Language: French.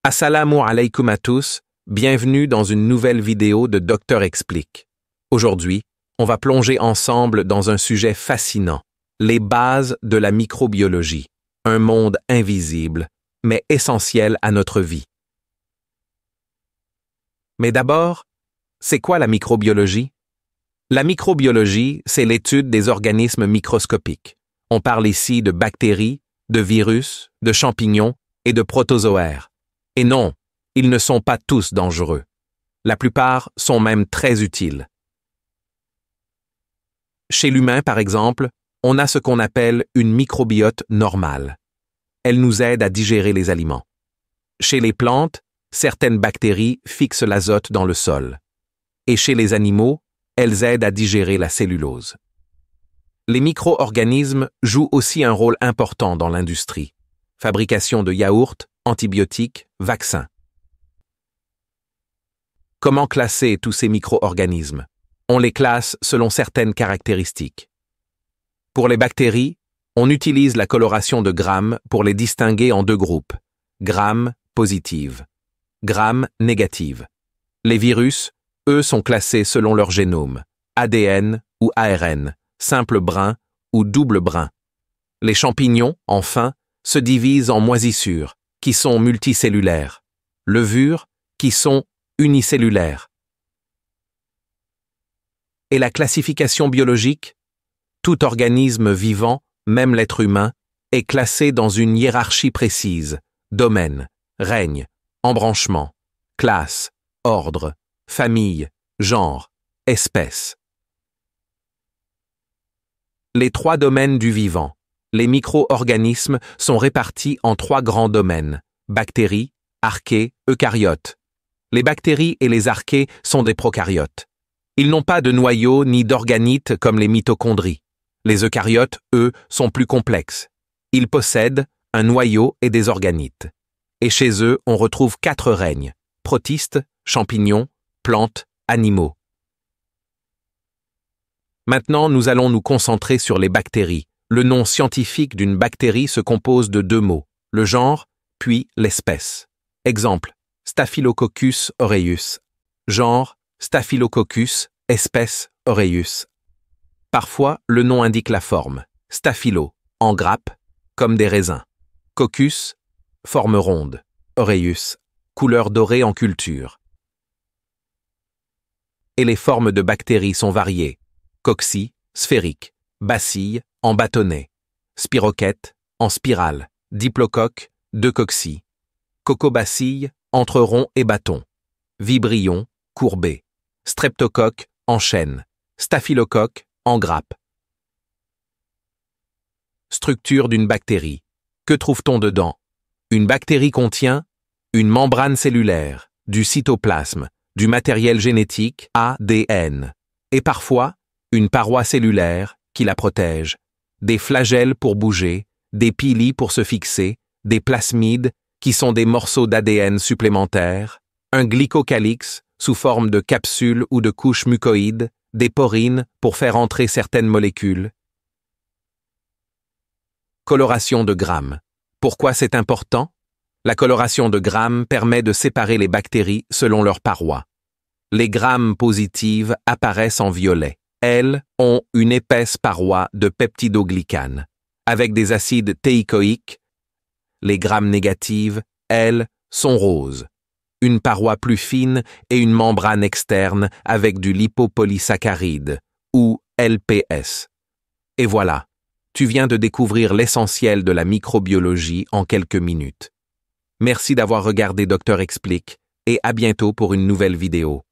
Assalamu alaikum à tous, bienvenue dans une nouvelle vidéo de Docteur Explique. Aujourd'hui, on va plonger ensemble dans un sujet fascinant, les bases de la microbiologie, un monde invisible, mais essentiel à notre vie. Mais d'abord, c'est quoi la microbiologie? La microbiologie, c'est l'étude des organismes microscopiques. On parle ici de bactéries, de virus, de champignons et de protozoaires. Et non, ils ne sont pas tous dangereux. La plupart sont même très utiles. Chez l'humain, par exemple, on a ce qu'on appelle une microbiote normale. Elle nous aide à digérer les aliments. Chez les plantes, certaines bactéries fixent l'azote dans le sol. Et chez les animaux, elles aident à digérer la cellulose. Les micro-organismes jouent aussi un rôle important dans l'industrie. Fabrication de yaourts, antibiotiques, vaccins. Comment classer tous ces micro-organismes? On les classe selon certaines caractéristiques. Pour les bactéries, on utilise la coloration de Gram pour les distinguer en deux groupes, Gram positive, Gram négative. Les virus, eux, sont classés selon leur génome, ADN ou ARN, simple brin ou double brin. Les champignons, enfin, se divisent en moisissures, qui sont multicellulaires, levures, qui sont unicellulaires. Et la classification biologique? Tout organisme vivant, même l'être humain, est classé dans une hiérarchie précise, domaine, règne, embranchement, classe, ordre, famille, genre, espèce. Les trois domaines du vivant. Les micro-organismes sont répartis en trois grands domaines, bactéries, archées, eucaryotes. Les bactéries et les archées sont des prokaryotes. Ils n'ont pas de noyau ni d'organites comme les mitochondries. Les eucaryotes, eux, sont plus complexes. Ils possèdent un noyau et des organites. Et chez eux, on retrouve 4 règnes, protistes, champignons, plantes, animaux. Maintenant, nous allons nous concentrer sur les bactéries. Le nom scientifique d'une bactérie se compose de 2 mots, le genre, puis l'espèce. Exemple, Staphylococcus aureus. Genre, Staphylococcus, espèce, aureus. Parfois, le nom indique la forme, staphylo, en grappe, comme des raisins. Coccus, forme ronde. Aureus, couleur dorée en culture. Et les formes de bactéries sont variées. Cocci, sphérique. Bacille, en bâtonnet. Spirochète, en spirale. Diplocoque, 2 cocci. Cocobacille, entre rond et bâton. Vibrion, courbé. Streptocoque, en chaîne. Staphylocoque, en grappe. Structure d'une bactérie. Que trouve-t-on dedans? Une bactérie contient une membrane cellulaire, du cytoplasme, du matériel génétique, ADN, et parfois une paroi cellulaire qui la protège, des flagelles pour bouger, des pili pour se fixer, des plasmides qui sont des morceaux d'ADN supplémentaires, un glycocalyx sous forme de capsule ou de couche mucoïde, des porines pour faire entrer certaines molécules. Coloration de Gram. Pourquoi c'est important? La coloration de Gram permet de séparer les bactéries selon leur paroi. Les Gram positives apparaissent en violet. Elles ont une épaisse paroi de peptidoglycanes, avec des acides teichoïques. Les Gram négatives, elles, sont roses. Une paroi plus fine et une membrane externe avec du lipopolysaccharide, ou LPS. Et voilà, tu viens de découvrir l'essentiel de la microbiologie en quelques minutes. Merci d'avoir regardé Docteur Explique et à bientôt pour une nouvelle vidéo.